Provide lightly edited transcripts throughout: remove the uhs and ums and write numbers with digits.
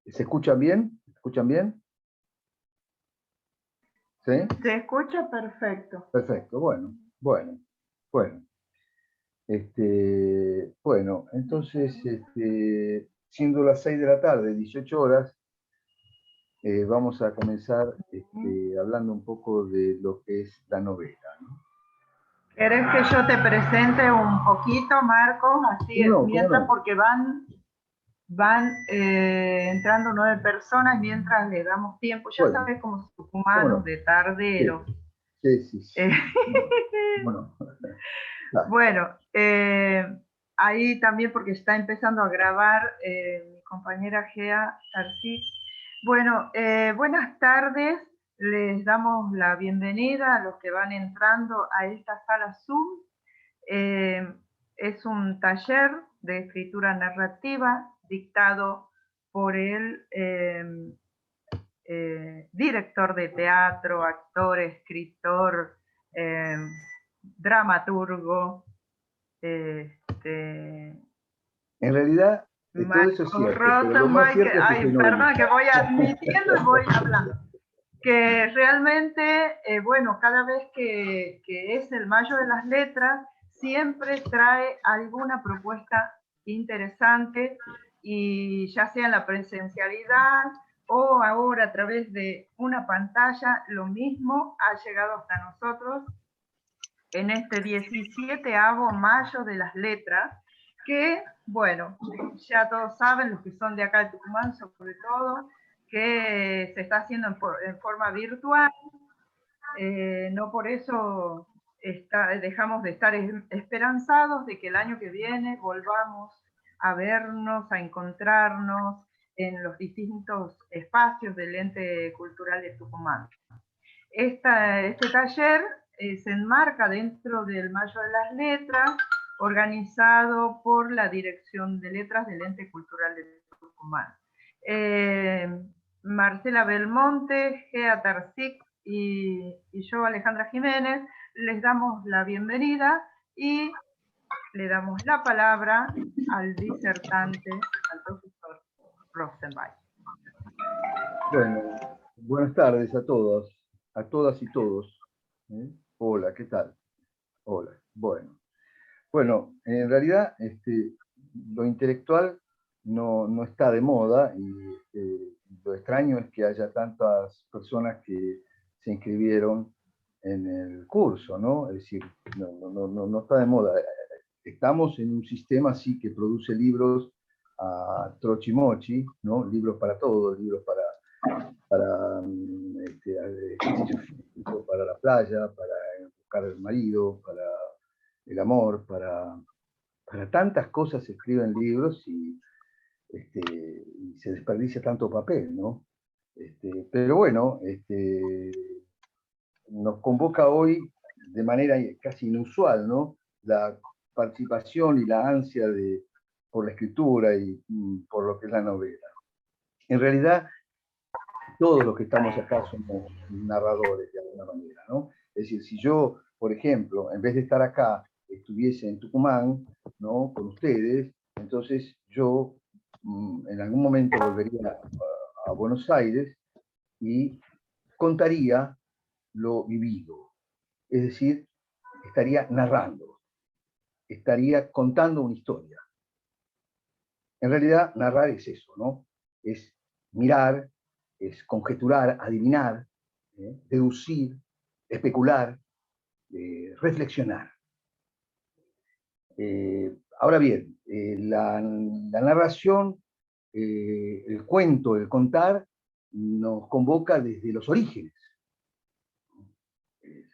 ¿Se escuchan bien? ¿Se escuchan bien? ¿Sí? Se escucha perfecto. Perfecto, bueno. Bueno, entonces, siendo las 6 de la tarde, 18 horas, vamos a comenzar hablando un poco de lo que es la novela, ¿no? ¿Querés que yo te presente un poquito, Marcos? Así ¿Cómo no? mientras, ¿Cómo no? porque van entrando 9 personas mientras le damos tiempo. Ya Bueno, sabes cómo somos ¿cómo humanos no? de Sí, tardero. sí. Eh, Bueno, claro. bueno, ahí también porque está empezando a grabar mi compañera Gea Tarsi. Bueno, buenas tardes. Les damos la bienvenida a los que van entrando a esta sala Zoom. Es un taller de escritura narrativa dictado por el director de teatro, actor, escritor, dramaturgo, En realidad, todo eso es Marcos cierto, pero lo más Rottenmeier, cierto es que soy perdón, novelista. que voy admitiendo y voy hablando. Que realmente, bueno, cada vez que es el Mayo de las Letras, siempre trae alguna propuesta interesante, y ya sea en la presencialidad o ahora a través de una pantalla, lo mismo ha llegado hasta nosotros en este 17º Mayo de las Letras, que, bueno, ya todos saben, los que son de acá de Tucumán sobre todo, que se está haciendo en forma virtual. No por eso dejamos de estar esperanzados de que el año que viene volvamos a vernos, a encontrarnos en los distintos espacios del Ente Cultural de Tucumán. Este taller se enmarca dentro del Mayo de las Letras, organizado por la Dirección de Letras del Ente Cultural de Tucumán. Marcela Belmonte, Gea Tarsic y yo, Alejandra Jiménez, les damos la bienvenida y le damos la palabra al disertante, al profesor Rosenbach. Bueno, buenas tardes a todos, a todas y todos. Hola, ¿qué tal? Hola, bueno, en realidad lo intelectual no está de moda, y lo extraño es que haya tantas personas que se inscribieron en el curso, ¿no? Es decir, no está de moda. Estamos en un sistema así que produce libros a trochimochi, ¿no? Libros para todos, libros para ejercicio físico, para la playa, para buscar al marido, para el amor, para tantas cosas se escriben libros, y se desperdicia tanto papel, ¿no? Pero bueno, nos convoca hoy de manera casi inusual, ¿no? La participación y la ansia por la escritura y por lo que es la novela. En realidad, todos los que estamos acá somos narradores de alguna manera, ¿no? Es decir, si yo, por ejemplo, en vez de estar acá, estuviese en Tucumán, ¿no? Con ustedes, entonces yo en algún momento volvería a Buenos Aires y contaría lo vivido. Es decir, estaría narrando, estaría contando una historia. En realidad, narrar es eso, ¿no? Es mirar, es conjeturar, adivinar, deducir, especular, reflexionar. Ahora bien, la narración, el cuento, el contar, nos convoca desde los orígenes.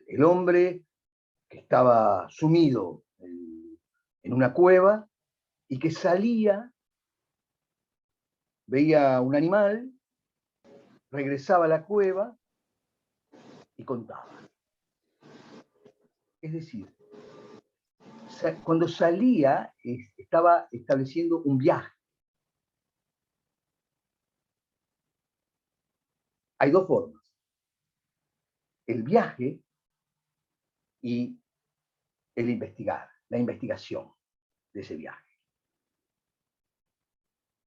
El hombre que estaba sumido en una cueva y que salía, veía un animal, regresaba a la cueva y contaba. Es decir, cuando salía estaba estableciendo un viaje. Hay dos formas: el viaje y el investigar, la investigación de ese viaje.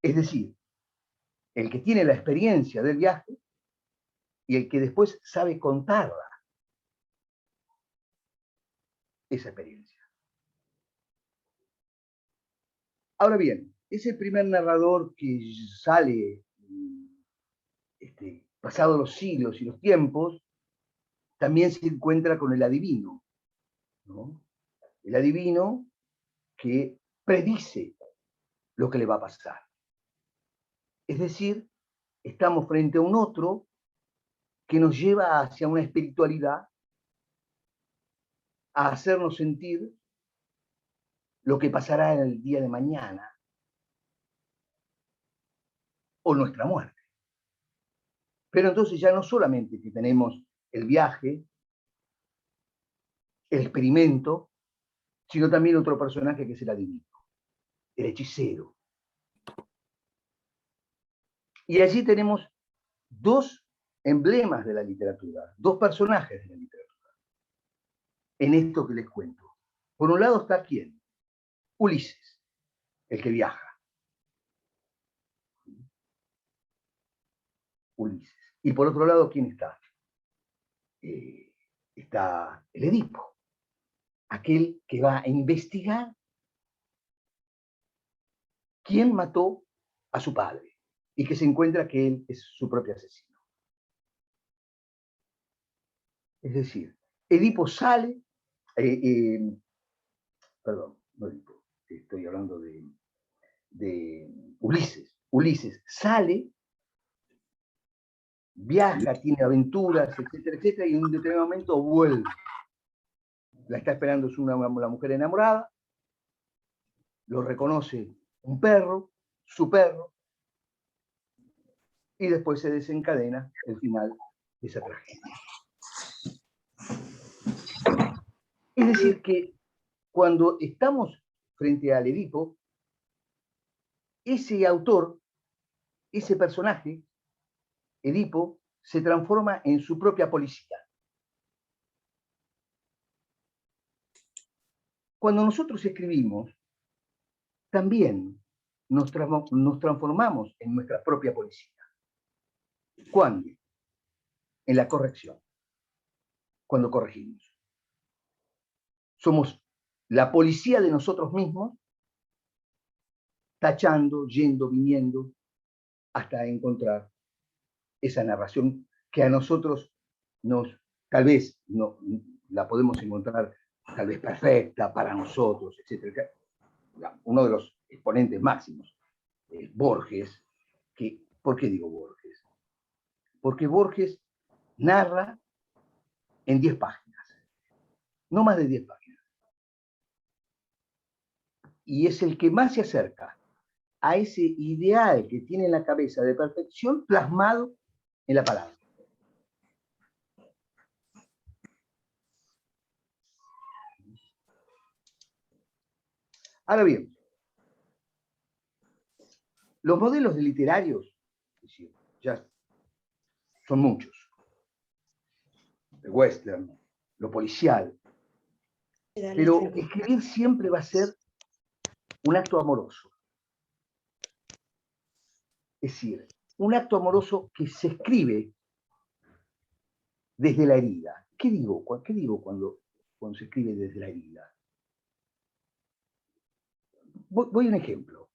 Es decir, el que tiene la experiencia del viaje y el que después sabe contarla, esa experiencia. Ahora bien, ese primer narrador que sale pasado los siglos y los tiempos, también se encuentra con el adivino, ¿no? El adivino que predice lo que le va a pasar. Es decir, estamos frente a un otro que nos lleva hacia una espiritualidad, a hacernos sentir lo que pasará en el día de mañana o nuestra muerte. Pero entonces ya no solamente que tenemos el viaje, el experimento, sino también otro personaje que es el adivino, el hechicero. Y allí tenemos dos emblemas de la literatura, dos personajes de la literatura, en esto que les cuento. Por un lado está ¿quién? Ulises, el que viaja. Ulises. Y por otro lado, ¿quién está? Está el Edipo, aquel que va a investigar quién mató a su padre y que se encuentra que él es su propio asesino. Es decir, Edipo sale, perdón, no Edipo, estoy hablando de Ulises. Ulises sale, viaja, tiene aventuras, etcétera, etcétera, y en un determinado momento vuelve. La está esperando la mujer enamorada, lo reconoce un perro, su perro, y después se desencadena el final de esa tragedia. Es decir, que cuando estamos frente al Edipo, ese autor, ese personaje, Edipo, se transforma en su propia policía. Cuando nosotros escribimos, también nos transformamos en nuestra propia policía. ¿Cuándo? En la corrección, cuando corregimos. Somos la policía de nosotros mismos, tachando, yendo, viniendo, hasta encontrar esa narración que a nosotros tal vez no, la podemos encontrar tal vez perfecta para nosotros, etc. Uno de los exponentes máximos es Borges. ¿Por qué digo Borges? Porque Borges narra en 10 páginas, no más de 10 páginas. Y es el que más se acerca a ese ideal que tiene en la cabeza de perfección plasmado en la palabra. Ahora bien, los modelos literarios, ya son muchos. El western, lo policial. Pero escribir siempre va a ser un acto amoroso. Es decir, un acto amoroso que se escribe desde la herida. ¿Qué digo cuando se escribe desde la herida? Voy a un ejemplo.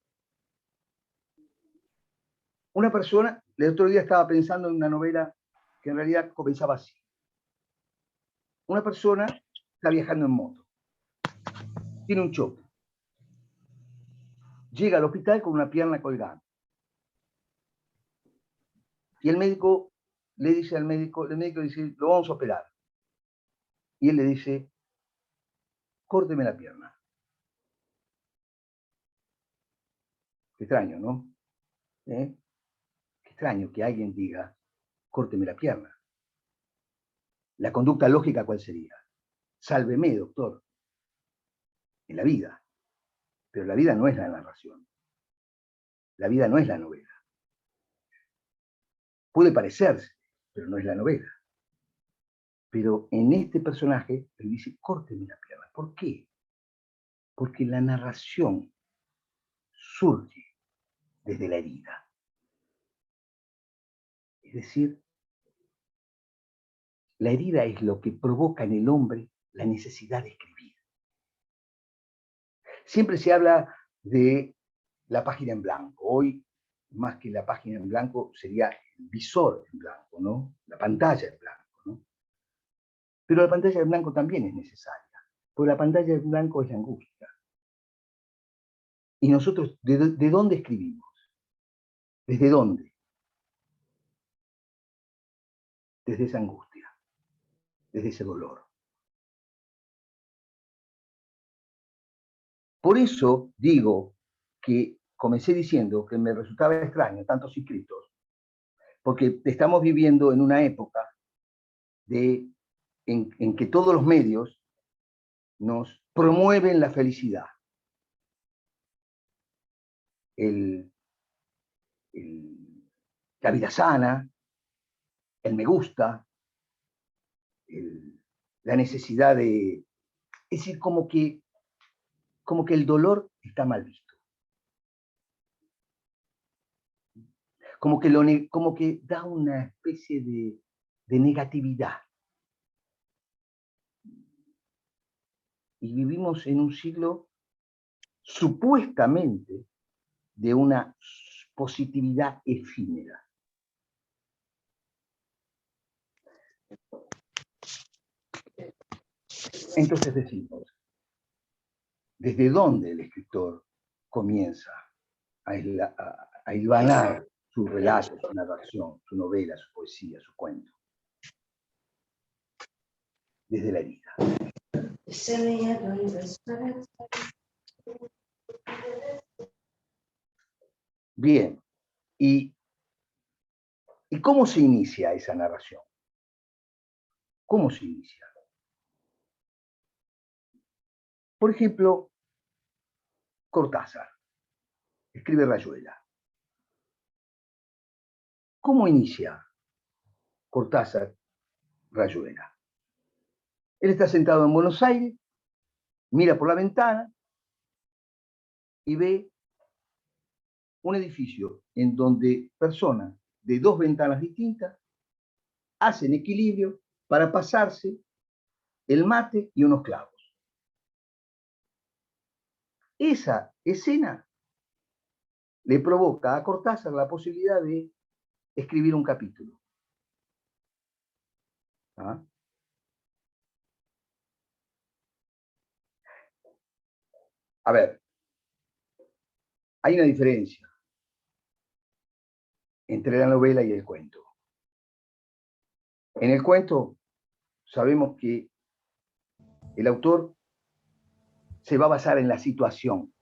Una persona, el otro día estaba pensando en una novela que en realidad comenzaba así. Una persona está viajando en moto, tiene un choque, llega al hospital con una pierna colgada. Y el médico le dice al médico, el médico dice, lo vamos a operar. Y él le dice, córteme la pierna. Qué extraño, ¿no? Qué extraño que alguien diga, córteme la pierna. La conducta lógica, ¿cuál sería? Sálveme, doctor. En la vida. Pero la vida no es la narración. La vida no es la novela. Puede parecerse, pero no es la novela. Pero en este personaje, él dice, córteme la pierna. ¿Por qué? Porque la narración surge desde la herida. Es decir, la herida es lo que provoca en el hombre la necesidad de escribir. Siempre se habla de la página en blanco. Hoy, más que la página en blanco, sería el visor en blanco, ¿no? La pantalla en blanco, ¿no? Pero la pantalla en blanco también es necesaria, porque la pantalla en blanco es la angustia. ¿Y nosotros de dónde escribimos? ¿Desde dónde? Desde esa angustia, desde ese dolor. Por eso digo que comencé diciendo que me resultaba extraño tantos escritos, porque estamos viviendo en una época en que todos los medios nos promueven la felicidad. La vida sana, el me gusta, la necesidad de... Es decir, como que el dolor está mal visto. Como que da una especie de negatividad. Y vivimos en un siglo supuestamente de una positividad efímera. Entonces decimos, ¿desde dónde el escritor comienza a hilvanar su relato, su narración, su novela, su poesía, su cuento? Desde la herida. Bien, ¿y cómo se inicia esa narración? ¿Cómo se inicia? Por ejemplo, Cortázar escribe Rayuela. ¿Cómo inicia Cortázar Rayuela? Él está sentado en Buenos Aires, mira por la ventana y ve un edificio en donde personas de dos ventanas distintas hacen equilibrio para pasarse el mate y unos clavos. Esa escena le provoca a Cortázar la posibilidad de escribir un capítulo. ¿Ah? A ver, hay una diferencia entre la novela y el cuento. En el cuento sabemos que el autor se va a basar en la situación.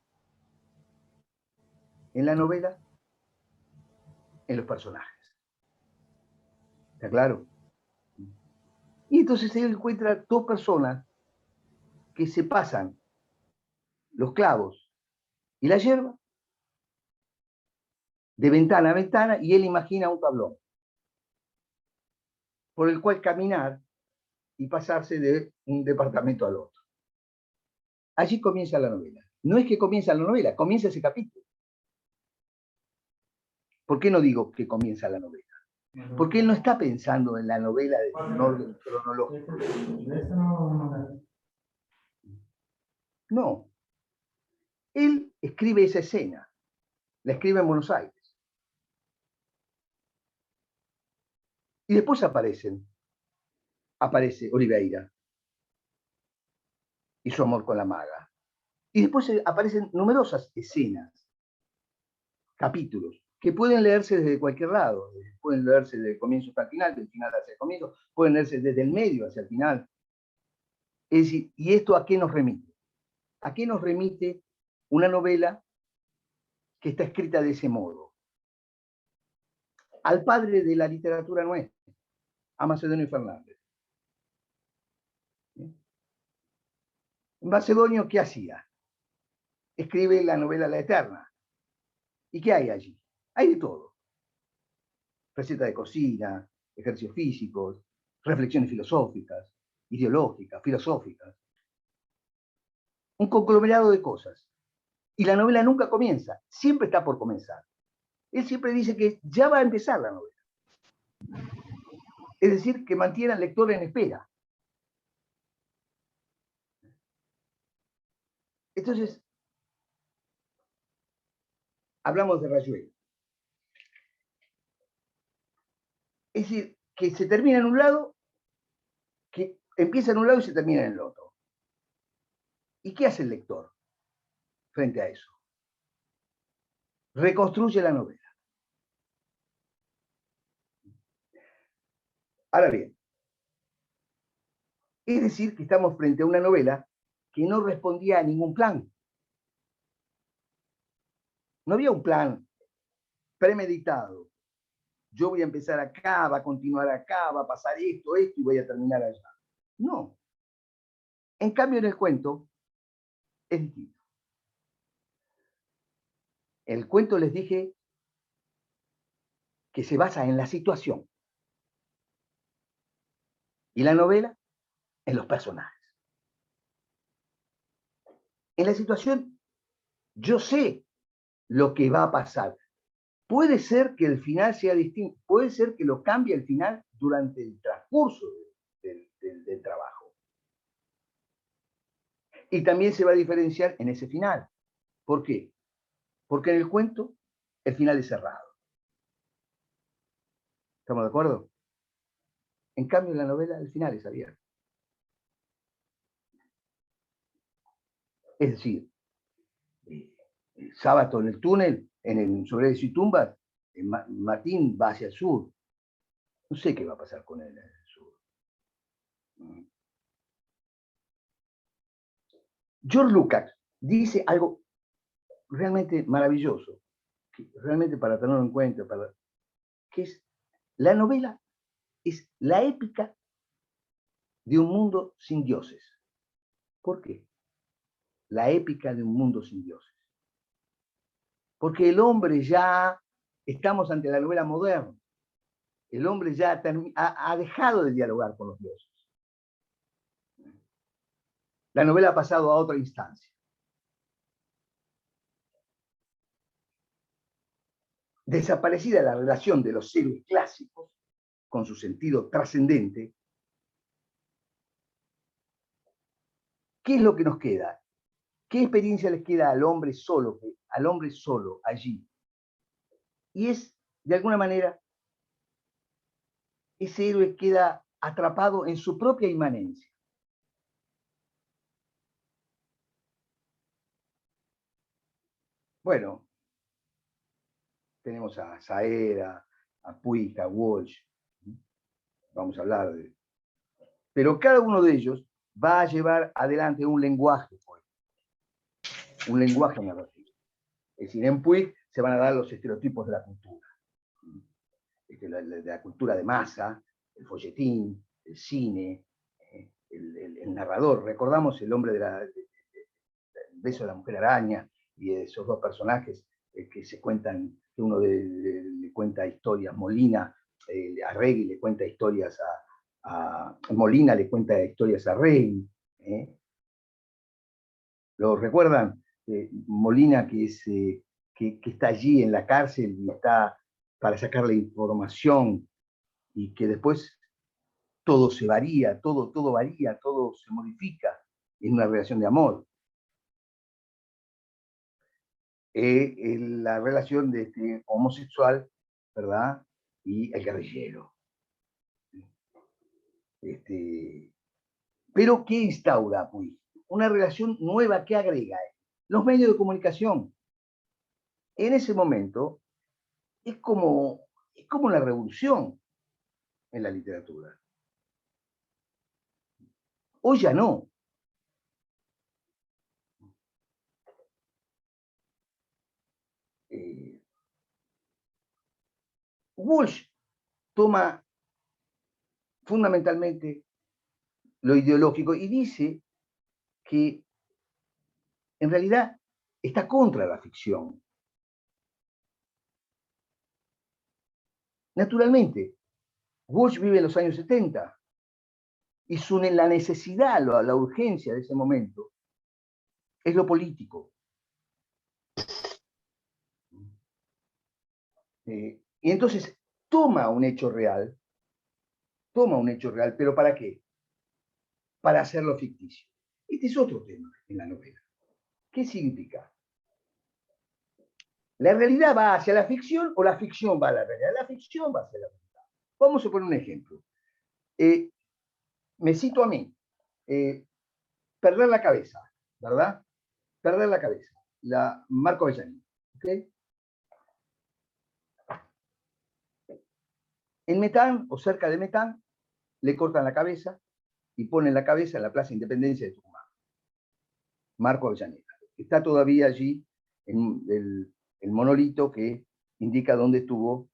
En la novela, en los personajes. ¿Está claro? Y entonces él encuentra dos personas que se pasan los clavos y la hierba de ventana a ventana y él imagina un tablón por el cual caminar y pasarse de un departamento al otro. Allí comienza la novela. No es que comienza la novela, comienza ese capítulo. ¿Por qué no digo que comienza la novela? Porque él no está pensando en la novela de un orden cronológico. No. Él escribe esa escena. La escribe en Buenos Aires. Y después aparece Oliveira y su amor con la maga. Y después aparecen numerosas escenas, capítulos, que pueden leerse desde cualquier lado. Pueden leerse desde el comienzo hasta el final, del final hacia el comienzo, pueden leerse desde el medio hacia el final. Es decir, ¿y esto a qué nos remite? ¿A qué nos remite una novela que está escrita de ese modo? Al padre de la literatura nuestra, a Macedonio Fernández. Macedonio, ¿qué hacía? Escribe la novela La Eterna. ¿Y qué hay allí? Hay de todo. Receta de cocina, ejercicios físicos, reflexiones filosóficas, ideológicas, filosóficas. Un conglomerado de cosas. Y la novela nunca comienza, siempre está por comenzar. Él siempre dice que ya va a empezar la novela. Es decir, que mantiene al lector en espera. Entonces, hablamos de Rayuela. Es decir, que se termina en un lado, que empieza en un lado y se termina en el otro. ¿Y qué hace el lector frente a eso? Reconstruye la novela. Ahora bien, es decir, que estamos frente a una novela que no respondía a ningún plan. No había un plan premeditado. Yo voy a empezar acá, va a continuar acá, va a pasar esto y voy a terminar allá. No. En cambio, en el cuento es distinto. El cuento, les dije, que se basa en la situación. Y la novela, en los personajes. En la situación, yo sé lo que va a pasar. Puede ser que el final sea distinto, puede ser que lo cambie el final durante el transcurso del trabajo. Y también se va a diferenciar en ese final. ¿Por qué? Porque en el cuento el final es cerrado. ¿Estamos de acuerdo? En cambio, en la novela el final es abierto. Es decir, Sábato en el túnel, en el Soledades y Tumbas, Martín va hacia el sur. No sé qué va a pasar con él en el sur. George Lucas dice algo realmente maravilloso, realmente para tenerlo en cuenta, que es la novela es la épica de un mundo sin dioses. ¿Por qué? La épica de un mundo sin dioses. Porque el hombre ya, estamos ante la novela moderna, el hombre ya ha dejado de dialogar con los dioses. La novela ha pasado a otra instancia. Desaparecida la relación de los héroes clásicos con su sentido trascendente, ¿qué es lo que nos queda? ¿Qué experiencia les queda al hombre solo allí? Y es, de alguna manera, ese héroe queda atrapado en su propia inmanencia. Bueno, tenemos a Saera, a Puig, a Walsh, vamos a hablar de... Pero cada uno de ellos va a llevar adelante un lenguaje narrativo. Es decir, en Puig se van a dar los estereotipos de la cultura. De la cultura de masa, el folletín, el cine, el narrador. Recordamos el hombre del beso de la mujer araña y esos dos personajes que se cuentan, que uno le cuenta historias, Molina, a Regui le cuenta historias Molina le cuenta historias a Regui. ¿Lo recuerdan? Molina, que está allí en la cárcel y está para sacarle información y que después todo se varía, todo varía, todo se modifica en una relación de amor. La relación de este homosexual, ¿verdad? Y el guerrillero. Pero ¿qué instaura, pues? Una relación nueva que agrega los medios de comunicación. En ese momento es como una revolución en la literatura. Hoy ya no. Walsh toma fundamentalmente lo ideológico y dice que en realidad está contra la ficción. Naturalmente, Walsh vive en los años 70 y la necesidad, la urgencia de ese momento es lo político. Y entonces toma un hecho real, pero ¿para qué? Para hacerlo ficticio. Este es otro tema en la novela. ¿Qué significa? ¿La realidad va hacia la ficción o la ficción va a la realidad? La ficción va hacia la realidad. Vamos a poner un ejemplo. Me cito a mí. Perder la cabeza, ¿verdad? Perder la cabeza. Marco Avellaneda. ¿Okay? En Metán, o cerca de Metán, le cortan la cabeza y ponen la cabeza en la Plaza Independencia de Tucumán. Marco Avellaneda. Está todavía allí en el monolito que indica dónde estuvo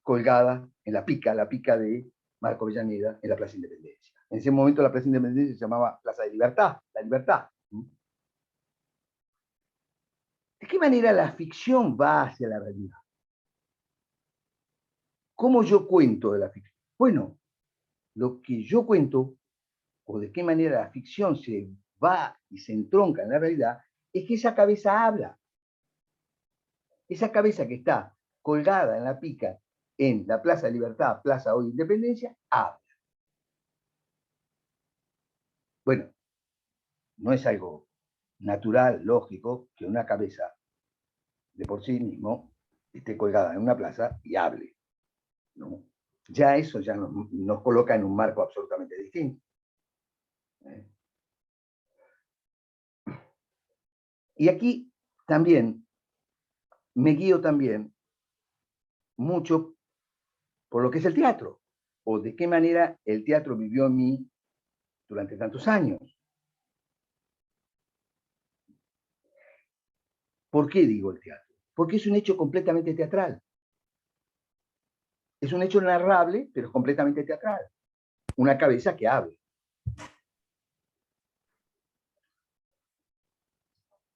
colgada en la pica de Marco Avellaneda en la Plaza Independencia. En ese momento la Plaza Independencia se llamaba Plaza de Libertad, la libertad. ¿De qué manera la ficción va hacia la realidad? ¿Cómo yo cuento de la ficción? Bueno, lo que yo cuento, o de qué manera la ficción se va y se entronca en la realidad, es que esa cabeza habla. Esa cabeza que está colgada en la pica en la Plaza de Libertad, Plaza hoy Independencia, habla. Bueno, no es algo natural, lógico, que una cabeza de por sí mismo esté colgada en una plaza y hable, ¿no? Ya eso ya nos coloca en un marco absolutamente distinto. Y aquí también me guío también mucho por lo que es el teatro, o de qué manera el teatro vivió en mí durante tantos años. ¿Por qué digo el teatro? Porque es un hecho completamente teatral. Es un hecho narrable, pero es completamente teatral. Una cabeza que habla.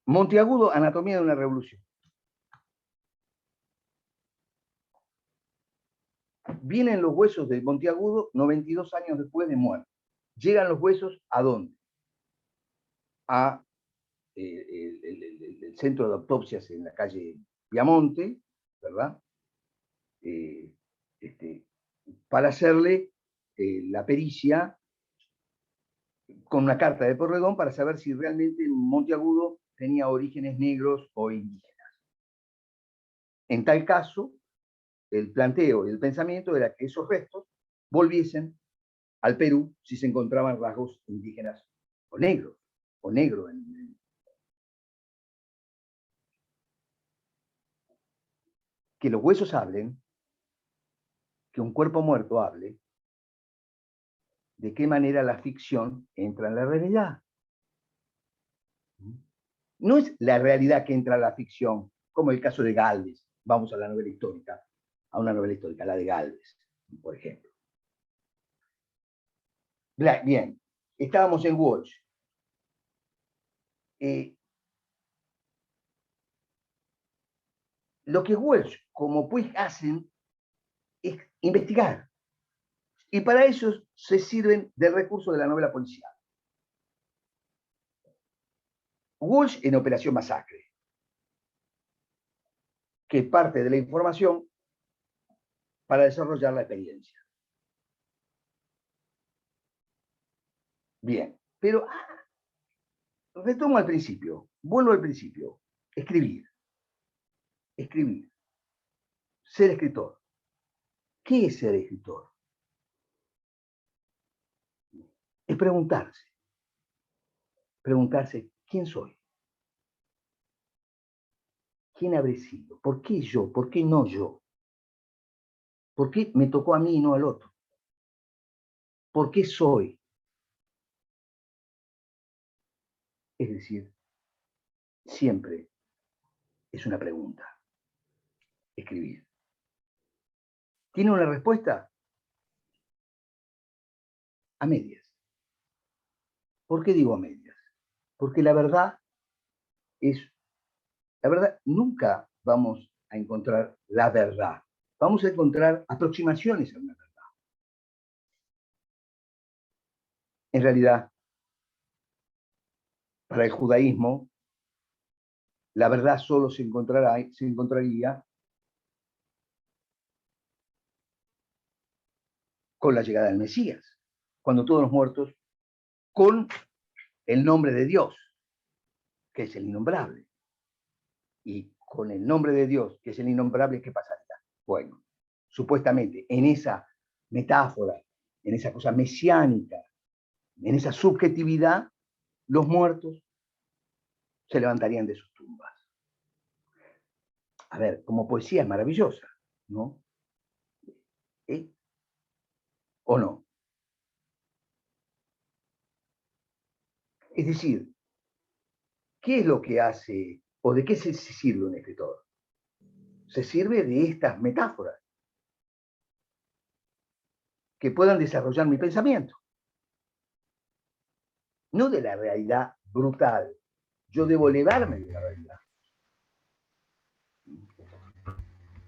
Monteagudo, Anatomía de una revolución. Vienen los huesos de Monteagudo 92 años después de muerte. Llegan los huesos ¿a dónde? A el centro de autopsias en la calle Piamonte, ¿verdad? Para hacerle la pericia con una carta de Porredón para saber si realmente Monteagudo tenía orígenes negros o indígenas. En tal caso, el planteo y el pensamiento era que esos restos volviesen al Perú si se encontraban rasgos indígenas o negros, o negro. Que los huesos hablen, que un cuerpo muerto hable, de qué manera la ficción entra en la realidad. No es la realidad que entra en la ficción, como el caso de Gálvez. Vamos a la novela histórica, a una novela histórica, la de Gálvez, por ejemplo. Bien, estábamos en Walsh. Lo que Walsh como pues hacen es investigar. Y para eso se sirven del recurso de la novela policial. Walsh en Operación Masacre, que parte de la información para desarrollar la experiencia. Bien, pero retomo al principio, vuelvo al principio. Escribir. Escribir. Ser escritor. ¿Qué es ser escritor? Es preguntarse. Preguntarse, ¿quién soy? ¿Quién habré sido? ¿Por qué yo? ¿Por qué no yo? ¿Por qué me tocó a mí y no al otro? ¿Por qué soy? Es decir, siempre es una pregunta. Escribir. ¿Tiene una respuesta? A medias. ¿Por qué digo a medias? Porque la verdad nunca vamos a encontrar la verdad. Vamos a encontrar aproximaciones a una verdad. En realidad, para el judaísmo, la verdad solo se encontraría con la llegada del Mesías, cuando todos los muertos, con el nombre de Dios, que es el innombrable. Y con el nombre de Dios, que es el innombrable, ¿qué pasaría? Bueno, supuestamente en esa metáfora, en esa cosa mesiánica, en esa subjetividad, los muertos se levantarían de sus tumbas. A ver, como poesía es maravillosa, ¿no? ¿O no? Es decir, ¿qué es lo que hace, o de qué se sirve un escritor? Se sirve de estas metáforas que puedan desarrollar mi pensamiento, no de la realidad brutal. Yo debo elevarme de la realidad.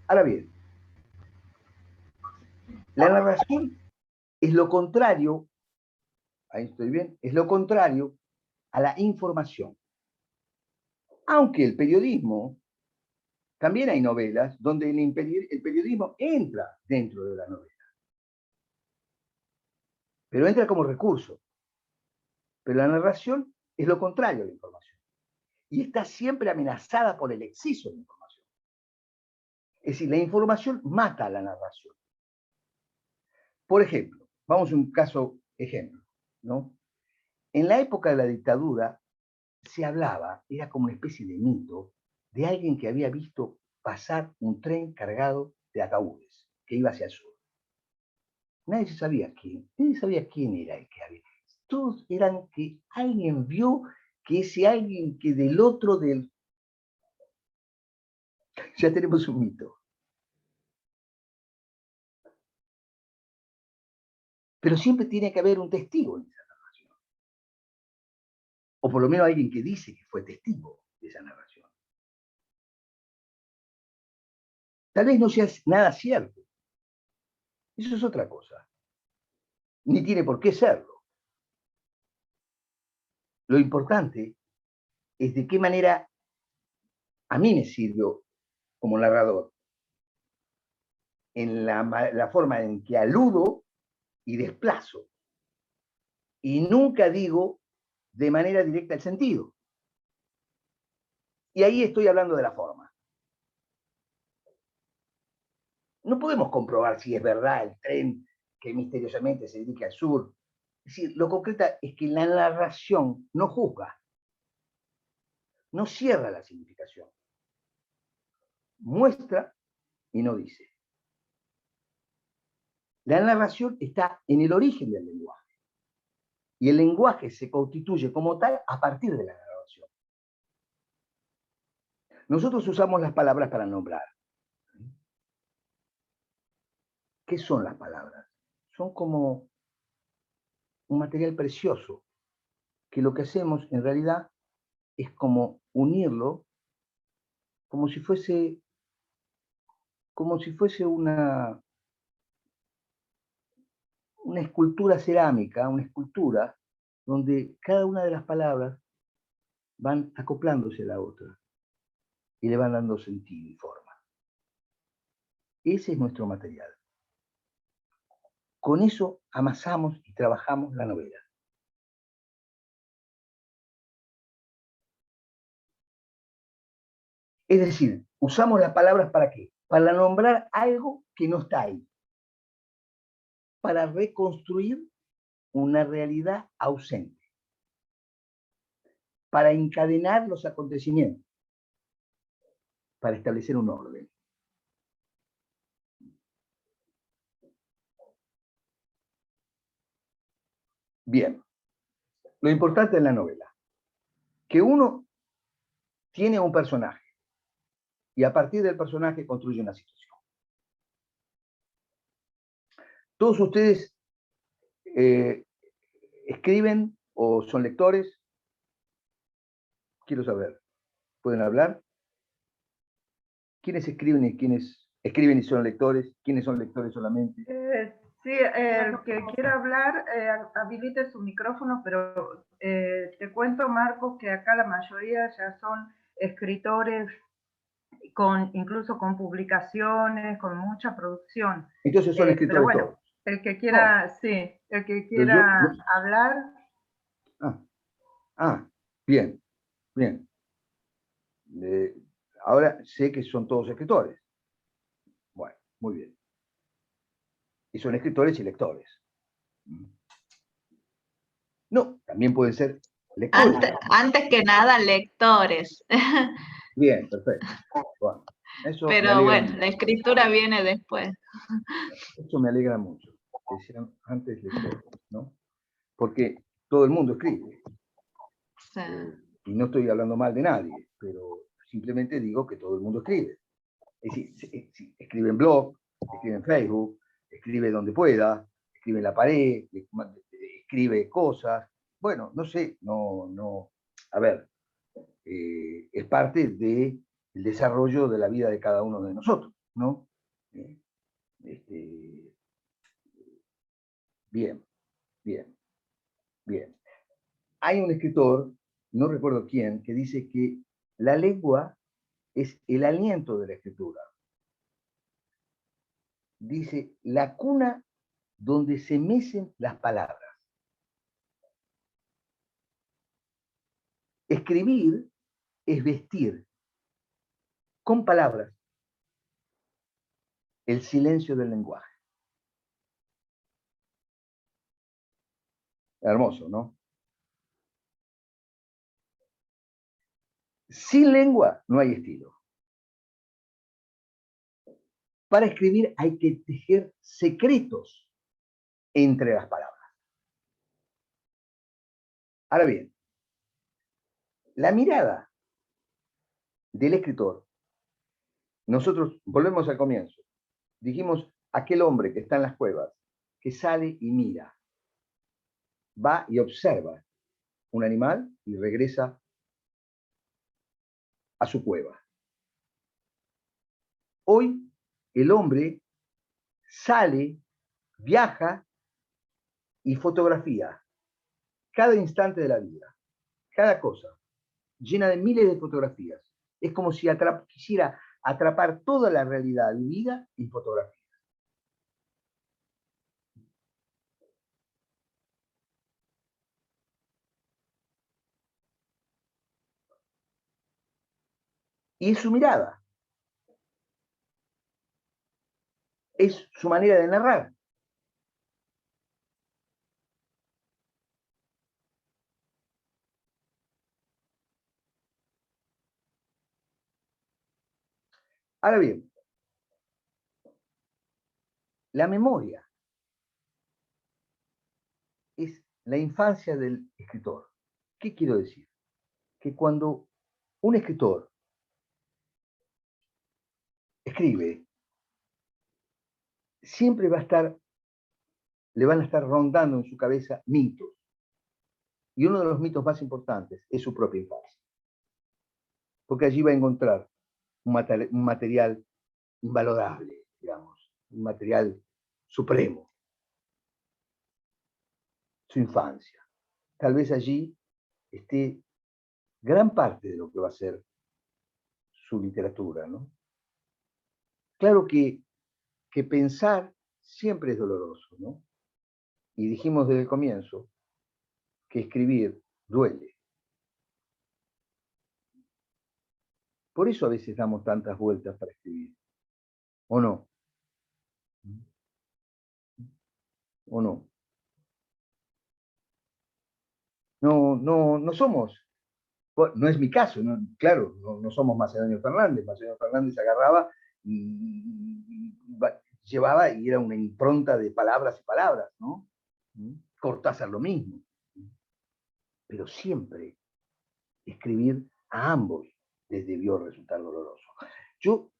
Ahora bien, la narración es lo contrario, ahí estoy bien, es lo contrario a la información. Aunque el periodismo, también hay novelas donde el periodismo entra dentro de la novela. Pero entra como recurso. Pero la narración es lo contrario a la información. Y está siempre amenazada por el exceso de información. Es decir, la información mata a la narración. Por ejemplo, vamos a un caso ejemplo, ¿no? En la época de la dictadura se hablaba, era como una especie de mito, de alguien que había visto pasar un tren cargado de ataúdes que iba hacia el sur. Nadie sabía quién era el que había. Todos eran que alguien vio que ese alguien que del otro del... Ya tenemos un mito. Pero siempre tiene que haber un testigo en esa narración. O por lo menos alguien que dice que fue testigo de esa narración. Tal vez no sea nada cierto. Eso es otra cosa. Ni tiene por qué serlo. Lo importante es de qué manera a mí me sirvió como narrador. En la forma en que aludo y desplazo. Y nunca digo de manera directa el sentido. Y ahí estoy hablando de la forma. No podemos comprobar si es verdad el tren que misteriosamente se dirige al sur. Es decir, lo concreto es que la narración no juzga, no cierra la significación. Muestra y no dice. La narración está en el origen del lenguaje. Y el lenguaje se constituye como tal a partir de la narración. Nosotros usamos las palabras para nombrar. ¿Qué son las palabras? Son como un material precioso, que lo que hacemos en realidad es como unirlo, como si fuese una escultura cerámica, una escultura, donde cada una de las palabras van acoplándose a la otra y le van dando sentido y forma. Ese es nuestro material. Con eso amasamos y trabajamos la novela. Es decir, usamos las palabras ¿para qué? Para nombrar algo que no está ahí. Para reconstruir una realidad ausente. Para encadenar los acontecimientos. Para establecer un orden. Bien. Lo importante en la novela. Que uno tiene un personaje. Y a partir del personaje construye una situación. Todos ustedes escriben o son lectores. Quiero saber. ¿Pueden hablar? ¿Quiénes escriben y quiénes escriben y son lectores? ¿Quiénes son lectores solamente? Sí, el que quiera hablar, habilite su micrófono, pero te cuento, Marcos, que acá la mayoría ya son escritores, incluso con publicaciones, con mucha producción. Entonces son escritores todos. El que quiera, sí, el que Pero quiera hablar. Bien, bien. Ahora sé que son todos escritores. Bueno, muy bien. Y son escritores y lectores. No, también pueden ser lectores. Antes que nada, lectores. Bien, perfecto. Bueno, eso me Pero alegra bueno, mucho. la escritura viene después. Eso me alegra mucho, que sean antes lectores, ¿no? Porque todo el mundo escribe. Sí. Y no estoy hablando mal de nadie, pero simplemente digo que todo el mundo escribe. Es decir, escribe en blog, escribe en Facebook, escribe donde pueda, escribe en la pared, escribe cosas. Bueno, no sé, no. A ver, es parte del desarrollo de la vida de cada uno de nosotros, ¿no? Bien, bien, bien. Hay un escritor, no recuerdo quién, que dice que la lengua es el aliento de la escritura. Dice, la cuna donde se mecen las palabras. Escribir es vestir con palabras el silencio del lenguaje. Hermoso, ¿no? Sin lengua no hay estilo. Para escribir hay que tejer secretos entre las palabras. Ahora bien, la mirada del escritor, nosotros volvemos al comienzo, dijimos aquel hombre que está en las cuevas, que sale y mira, va y observa un animal y regresa a su cueva. Hoy el hombre sale, viaja y fotografía cada instante de la vida, cada cosa, llena de miles de fotografías. Es como si quisiera atrapar toda la realidad vivida en fotografía. Y es su mirada, es su manera de narrar. Ahora bien, la memoria es la infancia del escritor. ¿Qué quiero decir? Que cuando un escritor escribe, siempre le van a estar rondando en su cabeza mitos. Y uno de los mitos más importantes es su propia infancia. Porque allí va a encontrar un material invalorable, digamos, un material supremo, su infancia. Tal vez allí esté gran parte de lo que va a ser su literatura, ¿no? Claro que pensar siempre es doloroso, ¿no? Y dijimos desde el comienzo que escribir duele. Por eso a veces damos tantas vueltas para escribir, ¿o no? ¿O no? No somos, bueno, no es mi caso, ¿no? Claro, no somos Macedonio Fernández. Macedonio Fernández agarraba y llevaba y era una impronta de palabras y palabras, ¿no? Cortázar lo mismo. Pero siempre escribir a ambos les debió resultar doloroso. Yo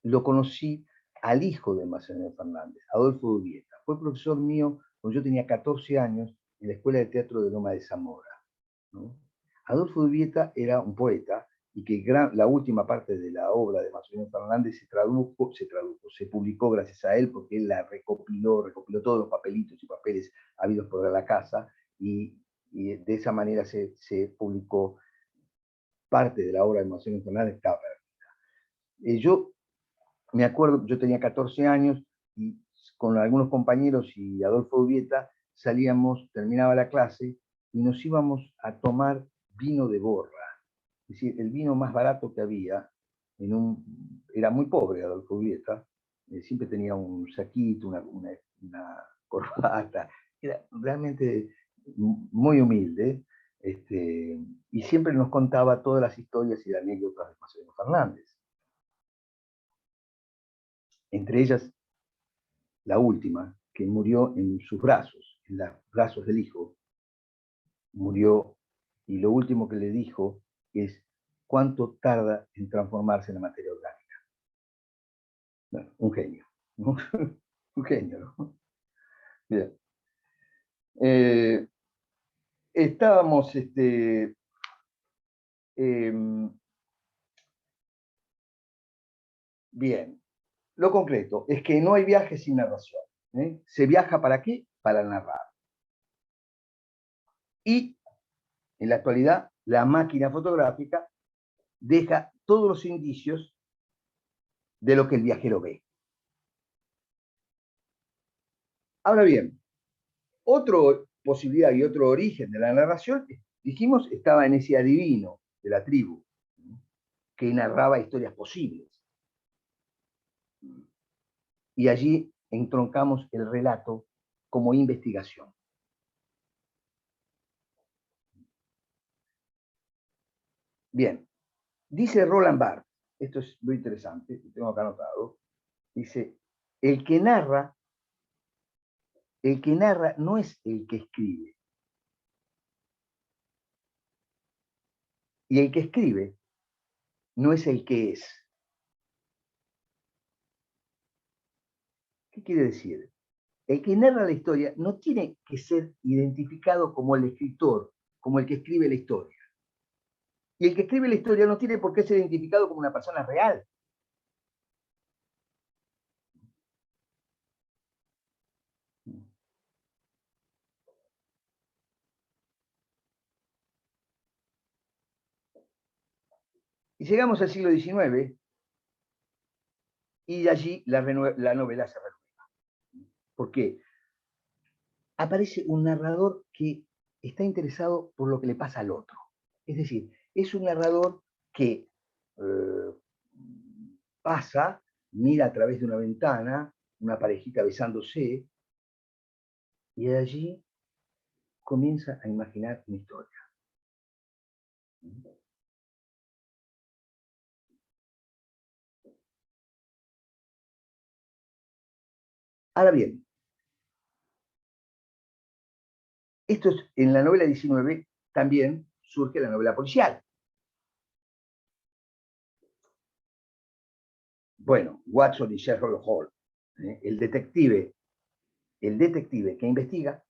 lo conocí al hijo de Macedonio Fernández, Adolfo Urbieta. Fue profesor mío cuando yo tenía 14 años en la Escuela de Teatro de Loma de Zamora, ¿no? Adolfo Urbieta era un poeta y que la última parte de la obra de Macedonio Fernández se publicó gracias a él porque él la recopiló todos los papelitos y papeles habidos por la casa y de esa manera se publicó parte de la obra de Macedonio Fernández. Yo me acuerdo, yo tenía 14 años y con algunos compañeros y Adolfo Ubieta, salíamos, terminaba la clase y nos íbamos a tomar vino de borra. Es decir, el vino más barato que había, era muy pobre Adolfo Ubieta, siempre tenía un saquito, una corbata, era realmente muy humilde, y siempre nos contaba todas las historias y anécdotas de Marcelino Fernández. Entre ellas, la última, que murió en sus brazos, en los brazos del hijo, murió, y lo último que le dijo es: ¿cuánto tarda en transformarse en la materia orgánica? Bueno, un genio, ¿no? Un genio, ¿no? Bien. Estábamos, bien. Lo concreto es que no hay viaje sin narración. ¿Se viaja para qué? Para narrar. Y en la actualidad, la máquina fotográfica deja todos los indicios de lo que el viajero ve. Ahora bien, otra posibilidad y otro origen de la narración, dijimos, estaba en ese adivino de la tribu, que narraba historias posibles. Y allí entroncamos el relato como investigación. Bien, dice Roland Barthes, esto es muy interesante, lo tengo acá anotado, dice: el que narra no es el que escribe. Y el que escribe no es el que es. ¿Qué quiere decir? El que narra la historia no tiene que ser identificado como el escritor, como el que escribe la historia. Y el que escribe la historia no tiene por qué ser identificado como una persona real. Y llegamos al siglo XIX, y de allí la novela se renueva. ¿Por qué? Aparece un narrador que está interesado por lo que le pasa al otro. Es decir, es un narrador que pasa, mira a través de una ventana, una parejita besándose, y de allí comienza a imaginar una historia. Ahora bien, esto es, en la novela 19 también surge la novela policial. Bueno, Watson y Sherlock Holmes, el detective que investiga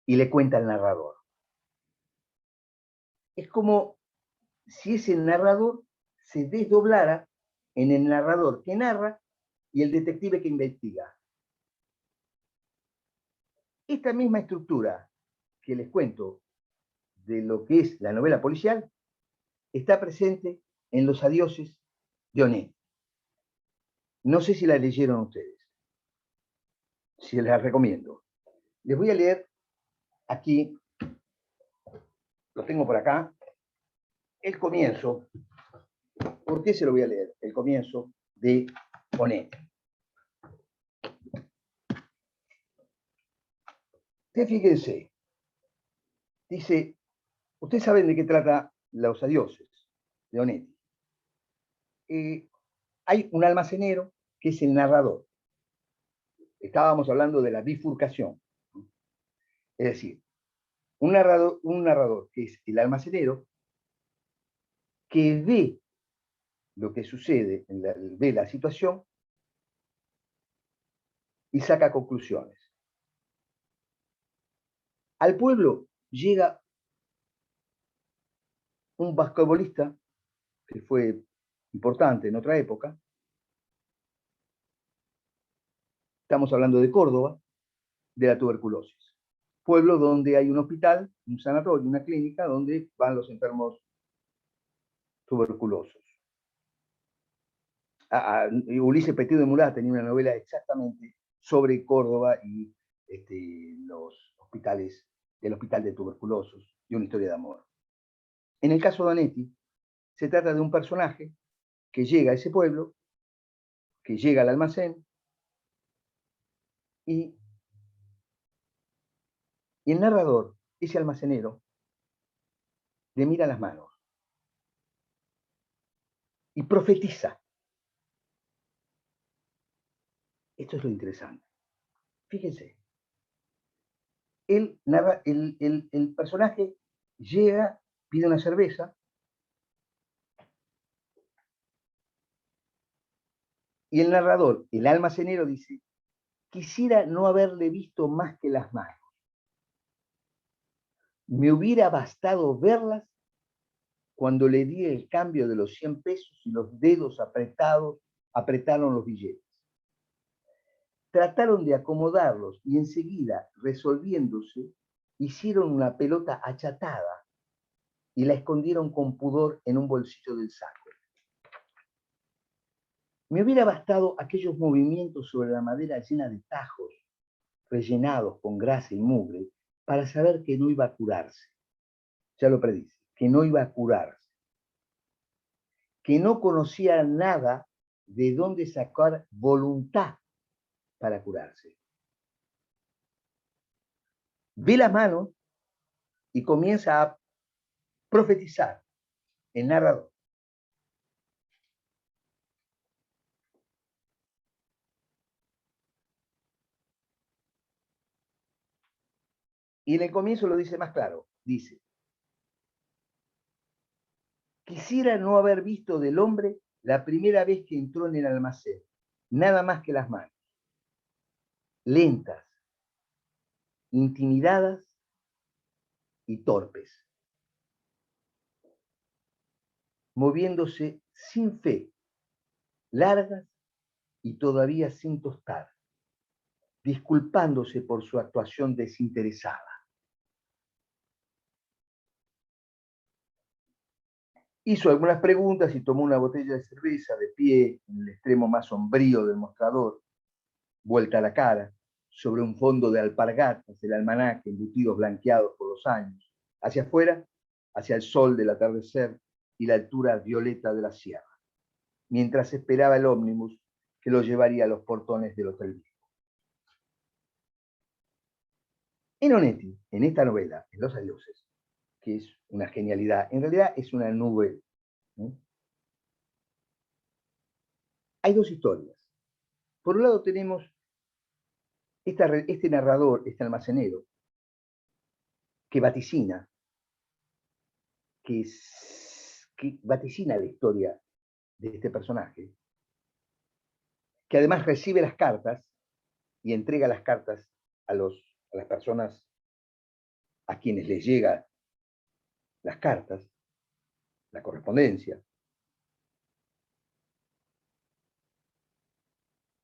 y le cuenta al narrador. Es como si ese narrador se desdoblara en el narrador que narra y el detective que investiga. Esta misma estructura que les cuento de lo que es la novela policial está presente en Los adioses de Onet. No sé si la leyeron ustedes, si les la recomiendo. Les voy a leer aquí, lo tengo por acá, el comienzo. ¿Por qué se lo voy a leer? El comienzo de Onet. Fíjense, dice: ustedes saben de qué trata Los adioses de Onetti. Hay un almacenero que es el narrador. Estábamos hablando de la bifurcación. Es decir, un narrador que es el almacenero, que ve lo que sucede, ve la situación y saca conclusiones. Al pueblo llega un basquetbolista que fue importante en otra época. Estamos hablando de Córdoba, de la tuberculosis. Pueblo donde hay un hospital, un sanatorio, una clínica donde van los enfermos tuberculosos. Ulises Petit de Murat tenía una novela exactamente sobre Córdoba y los hospitales, el hospital de tuberculosos y una historia de amor. En el caso de Onetti, se trata de un personaje que llega a ese pueblo, que llega al almacén y el narrador, ese almacenero, le mira las manos y profetiza. Esto es lo interesante. Fíjense, el personaje llega, pide una cerveza y el narrador, el almacenero, dice: quisiera no haberle visto más que las manos. Me hubiera bastado verlas cuando le di el cambio de los 100 pesos y los dedos apretaron los billetes. Trataron de acomodarlos y enseguida, resolviéndose, hicieron una pelota achatada y la escondieron con pudor en un bolsillo del saco. Me hubiera bastado aquellos movimientos sobre la madera llena de tajos, rellenados con grasa y mugre, para saber que no iba a curarse. Ya lo predice, que no iba a curarse. Que no conocía nada de dónde sacar voluntad para curarse. Ve las manos y comienza a profetizar el narrador. Y en el comienzo lo dice más claro. Dice: quisiera no haber visto del hombre la primera vez que entró en el almacén, nada más que las manos, lentas, intimidadas y torpes, moviéndose sin fe, largas y todavía sin tostar, disculpándose por su actuación desinteresada. Hizo algunas preguntas y tomó una botella de cerveza de pie en el extremo más sombrío del mostrador, vuelta a la cara, sobre un fondo de alpargatas del almanaque, embutidos blanqueados por los años, hacia afuera, hacia el sol del atardecer y la altura violeta de la sierra, mientras esperaba el ómnibus que lo llevaría a los portones del Hotel Viejo. En Onetti, en esta novela, En los adioses, que es una genialidad, en realidad es una nube, ¿no? Hay dos historias. Por un lado tenemos este narrador, este almacenero, que vaticina, que vaticina la historia de este personaje, que además recibe las cartas y entrega las cartas a las personas a quienes les llegan las cartas, la correspondencia,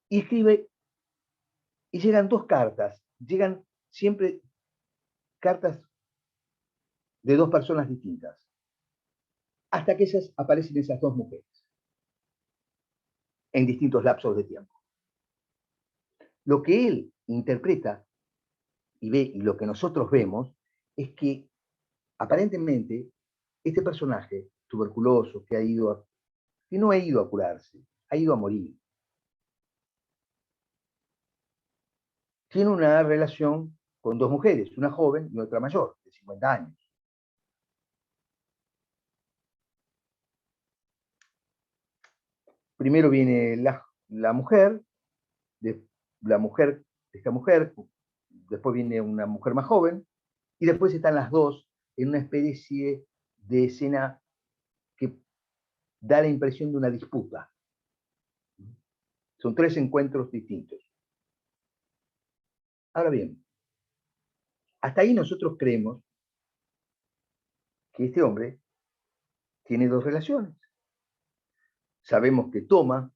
y escribe, y llegan dos cartas, llegan siempre cartas de dos personas distintas, hasta que aparecen esas dos mujeres, en distintos lapsos de tiempo. Lo que él interpreta y ve, y lo que nosotros vemos, es que aparentemente este personaje tuberculoso que no ha ido a curarse, ha ido a morir, tiene una relación con dos mujeres, una joven y otra mayor, de 50 años. Primero viene la mujer, esta mujer, después viene una mujer más joven, y después están las dos en una especie de escena que da la impresión de una disputa. Son tres encuentros distintos. Ahora bien, hasta ahí nosotros creemos que este hombre tiene dos relaciones. Sabemos que toma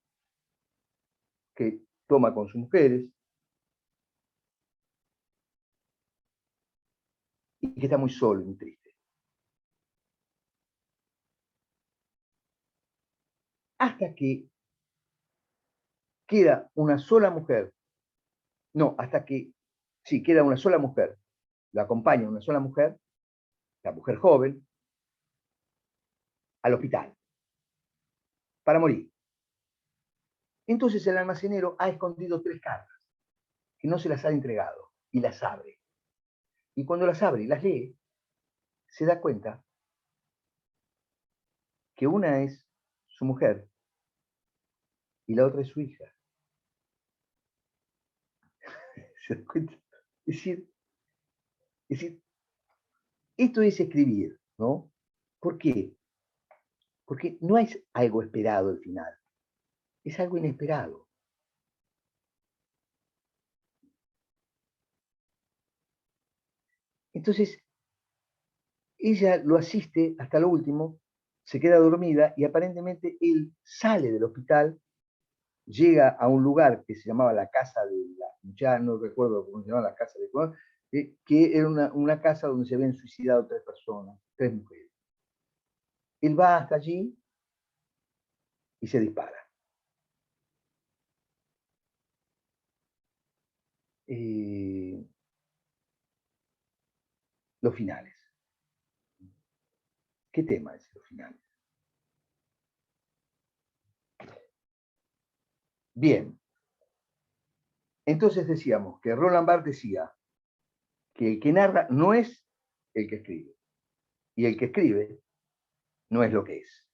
con sus mujeres, y que está muy solo y muy triste. Hasta que queda una sola mujer No, hasta que, sí, queda una sola mujer, lo acompaña una sola mujer, la mujer joven, al hospital, para morir. Entonces el almacenero ha escondido 3 cartas, que no se las ha entregado, y las abre. Y cuando las abre y las lee, se da cuenta que una es su mujer y la otra es su hija. ¿Se da cuenta? Es decir, esto es escribir, ¿no? ¿Por qué? Porque no es algo esperado al final, es algo inesperado. Entonces, ella lo asiste hasta lo último, se queda dormida y aparentemente él sale del hospital, llega a un lugar que se llamaba la casa de la, ya no recuerdo cómo se llamaba la casa de que era una casa donde se habían suicidado 3 personas, 3 mujeres. Él va hasta allí y se dispara. Los finales. ¿Qué tema es los finales? Bien. Entonces decíamos que Roland Barthes decía que el que narra no es el que escribe. Y el que escribe no es lo que es.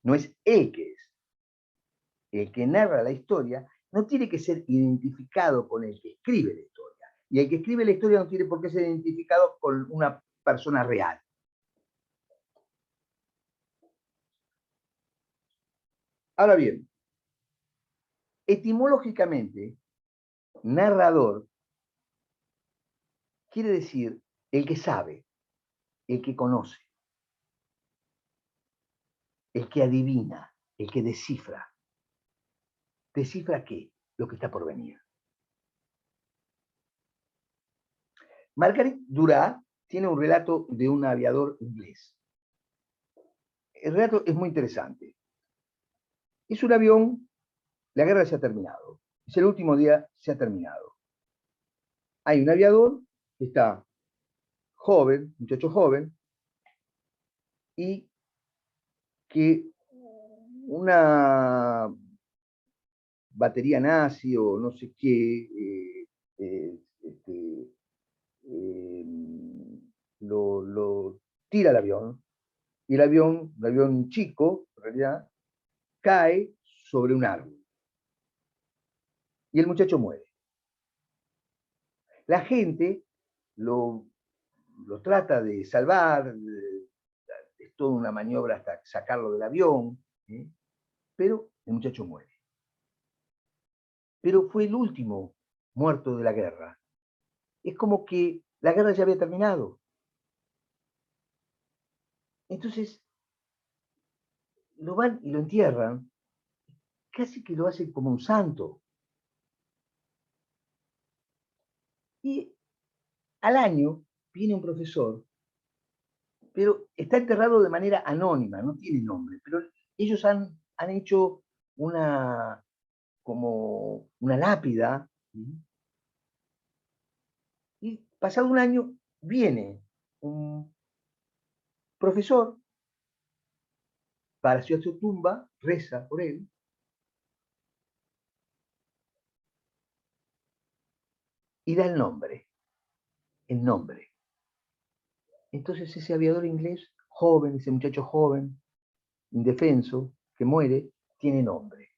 No es el que es. El que narra la historia no tiene que ser identificado con el que escribe la historia. Y el que escribe la historia no tiene por qué ser identificado con una persona real. Ahora bien, etimológicamente, narrador quiere decir el que sabe, el que conoce, el que adivina, el que descifra. ¿Descifra qué? Lo que está por venir. Margaret Duras tiene un relato de un aviador inglés. El relato es muy interesante. Es un avión, la guerra se ha terminado. Es el último día, se ha terminado. Hay un aviador que está joven, muchacho joven, y que una batería nazi o no sé qué eh, lo tira al avión, y el avión chico, en realidad, cae sobre un árbol. Y el muchacho muere. La gente lo trata de salvar, es toda una maniobra hasta sacarlo del avión, ¿eh? Pero el muchacho muere. Pero fue el último muerto de la guerra. Es como que la guerra ya había terminado. Entonces, lo van y lo entierran, casi que lo hacen como un santo. Y al año viene un profesor, pero está enterrado de manera anónima, no tiene nombre, pero ellos han hecho como una lápida, y pasado un año viene un profesor para hacia su tumba, reza por él, y da el nombre. Entonces ese aviador inglés, joven, ese muchacho joven, indefenso, que muere, tiene nombre.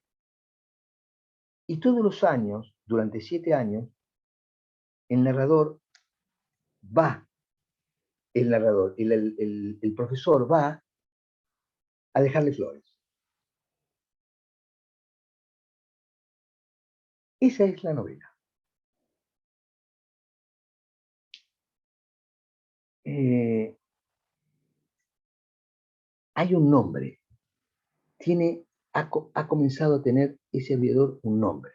Y todos los años, durante 7 años, el narrador va, el profesor va a dejarle flores. Esa es la novela. Hay un nombre. Ha comenzado a tener ese aviador un nombre.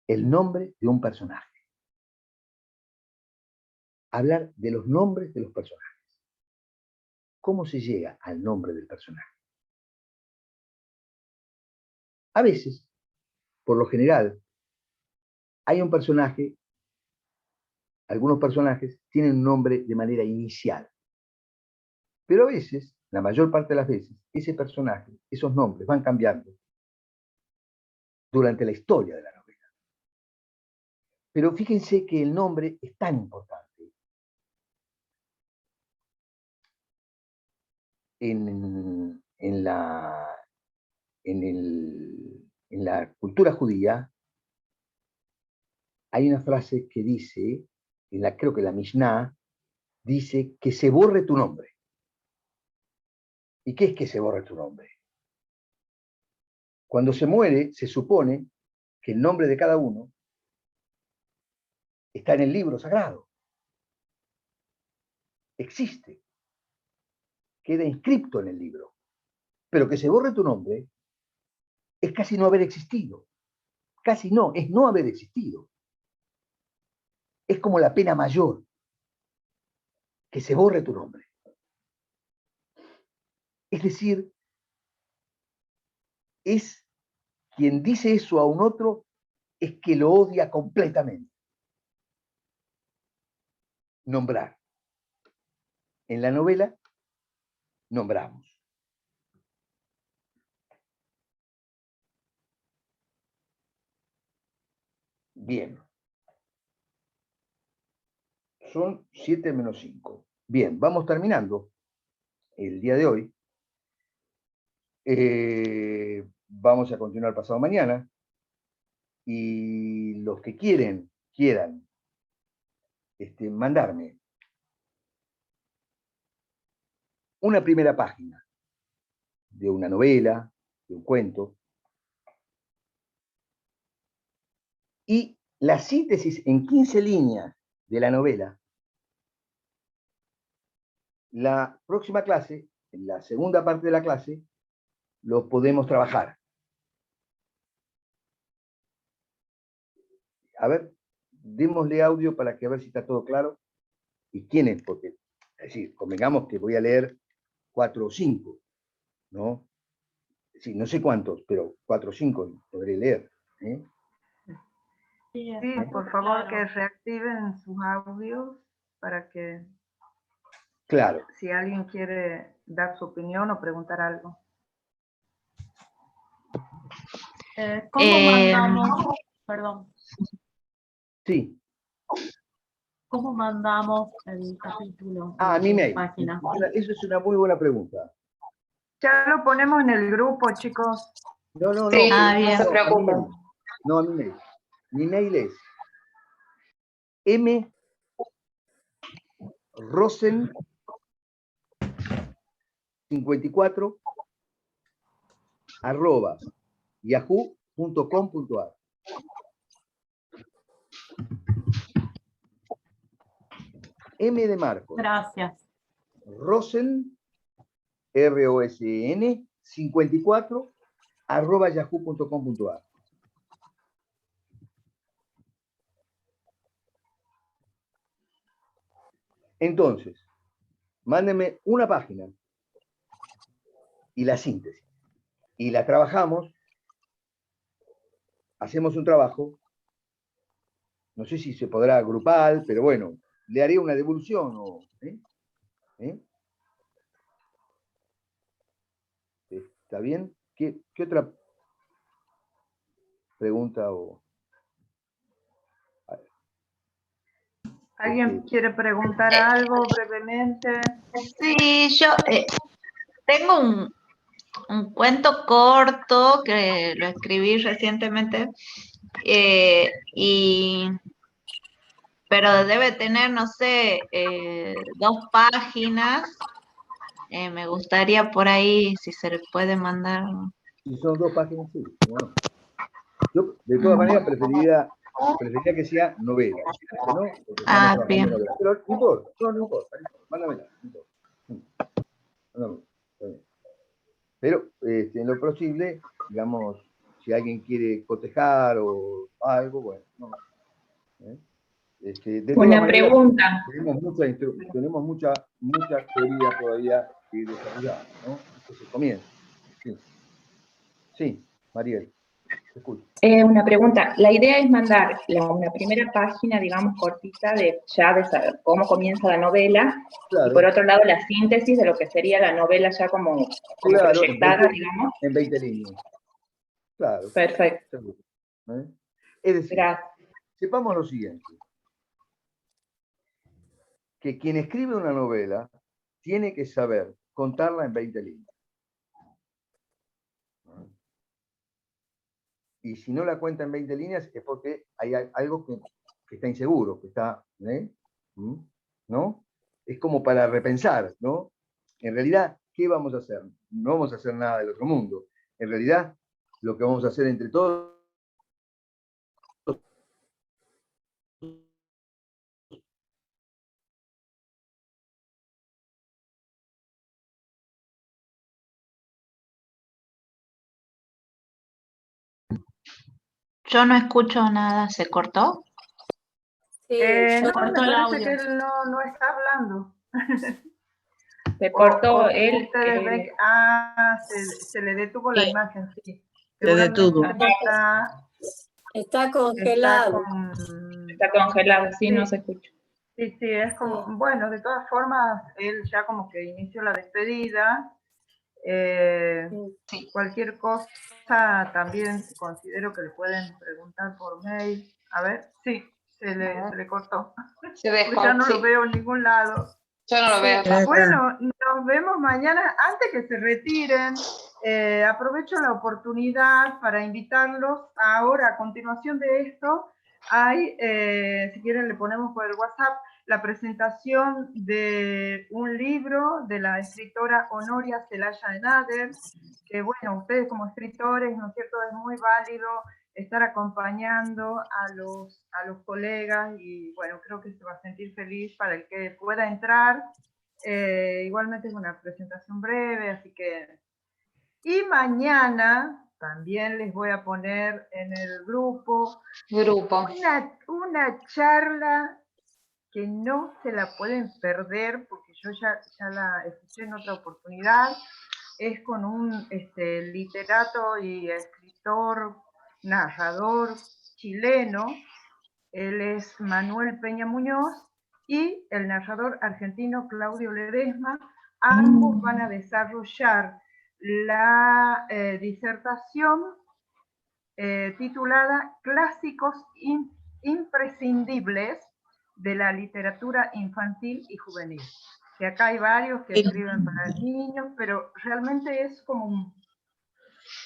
El nombre de un personaje. Hablar de los nombres de los personajes. ¿Cómo se llega al nombre del personaje? A veces, por lo general, hay un personaje, algunos personajes tienen un nombre de manera inicial. Pero a veces, la mayor parte de las veces, ese personaje, esos nombres van cambiando durante la historia de la novela. Pero fíjense que el nombre es tan importante en la cultura judía. Hay una frase que dice, creo que la Mishnah, dice que se borre tu nombre. ¿Y qué es que se borre tu nombre? Cuando se muere, se supone que el nombre de cada uno está en el libro sagrado. Existe. Queda inscripto en el libro. Pero que se borre tu nombre es casi no haber existido. Casi no, es no haber existido. Es como la pena mayor. Que se borre tu nombre. Es decir, es quien dice eso a un otro, es que lo odia completamente. Nombrar. En la novela, nombramos. Bien. Son 7 menos 5. Bien, vamos terminando el día de hoy. Vamos a continuar pasado mañana. Y los que quieran mandarme una primera página de una novela, de un cuento, y la síntesis en 15 líneas de la novela, la próxima clase, en la segunda parte de la clase, lo podemos trabajar. A ver, démosle audio para que a ver si está todo claro. ¿Y quién es? Porque, es decir, convengamos que voy a leer 4 o 5, ¿no? Sí, no sé cuántos, pero 4 o 5 podré leer. Sí, por favor, que reactiven sus audios para que, claro, si alguien quiere dar su opinión o preguntar algo. ¿Cómo mandamos? Perdón. Sí. ¿Cómo mandamos el capítulo? A mi mail. Página? Eso es una muy buena pregunta. Ya lo ponemos en el grupo, chicos. No. Sí, bien. No se preocupen. No, a mi mail. Mi mail es mrosen54@yahoo.com.ar. M de Marcos. Gracias. Rosen, ROSN, 54@yahoo.com.ar. Entonces, mándenme una página y la síntesis. Y la trabajamos, hacemos un trabajo, no sé si se podrá grupal, pero bueno, le haré una devolución. ¿Está bien? ¿Qué otra pregunta o...? ¿Alguien quiere preguntar algo brevemente? Sí, yo tengo un cuento corto que lo escribí recientemente, pero debe tener, no sé, 2 páginas. Me gustaría por ahí, si se le puede mandar. Si son 2 páginas, sí. Bueno. Yo, de todas maneras, preferiría que sea novela. ¿No? Porque estamos trabajando Bien. en novela. Pero no importa. Mándamela. No, pero en lo posible, digamos, si alguien quiere cotejar o algo, bueno. No. De Una manera, pregunta. tenemos mucha teoría todavía que desarrollar, ¿no? Esto se comienza. Sí, Mariel. Escucho. Una pregunta. La idea es mandar una primera página, digamos, cortita de saber cómo comienza la novela, Claro. y por otro lado la síntesis de lo que sería la novela ya como Claro, proyectada, digamos. En 20 líneas. Claro. Perfecto. ¿Eh? Es decir, Gracias. sepamos lo siguiente. Que quien escribe una novela tiene que saber contarla en 20 líneas. Y si no la cuenta en 20 líneas es porque hay algo que está inseguro, que está, ¿no? Es como para repensar, ¿no? En realidad, ¿qué vamos a hacer? No vamos a hacer nada del otro mundo. En realidad, lo que vamos a hacer entre todos Yo no escucho nada, ¿se cortó? No, me parece que él no está hablando. Se cortó él. Ustedes ven que, se le detuvo la imagen, sí. Se detuvo. Está congelado. Está congelado, sí, no se escucha. Sí, es como, bueno, de todas formas, él ya como que inició la despedida. Cualquier cosa también considero que le pueden preguntar por mail. A ver, sí, se le cortó. Se dejó, ya no lo veo en ningún lado. Yo no lo veo. Bueno, nos vemos mañana. Antes que se retiren, aprovecho la oportunidad para invitarlos. Ahora, a continuación de esto, hay, si quieren le ponemos por el WhatsApp, la presentación de un libro de la escritora Honoria Celaya de Nader, que bueno, ustedes como escritores, ¿no es cierto?, es muy válido estar acompañando a los colegas y bueno, creo que se va a sentir feliz para el que pueda entrar. Igualmente es una presentación breve, así que... Y mañana también les voy a poner en el grupo una charla que no se la pueden perder, porque yo ya la escuché en otra oportunidad. Es con un literato y escritor, narrador chileno. Él es Manuel Peña Muñoz, y el narrador argentino Claudio Ledesma. Ambos van a desarrollar la disertación titulada Clásicos imprescindibles de la literatura infantil y juvenil. Que acá hay varios que escriben para niños, pero realmente es como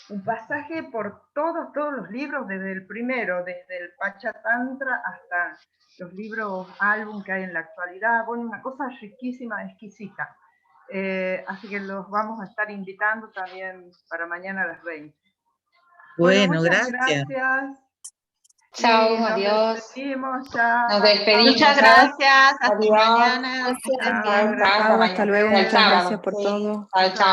un pasaje por todos los libros, desde el primero, desde el Pachatantra hasta los libros álbum que hay en la actualidad. Bueno, una cosa riquísima, exquisita. Así que los vamos a estar invitando también para mañana a las 20. Bueno, gracias. Chao, nos adiós. Despedimos, chao. Nos despedimos. Muchas gracias. Hasta Adiós. mañana. Gracias. Hasta luego, Muchas Chao. gracias por todo. Chao.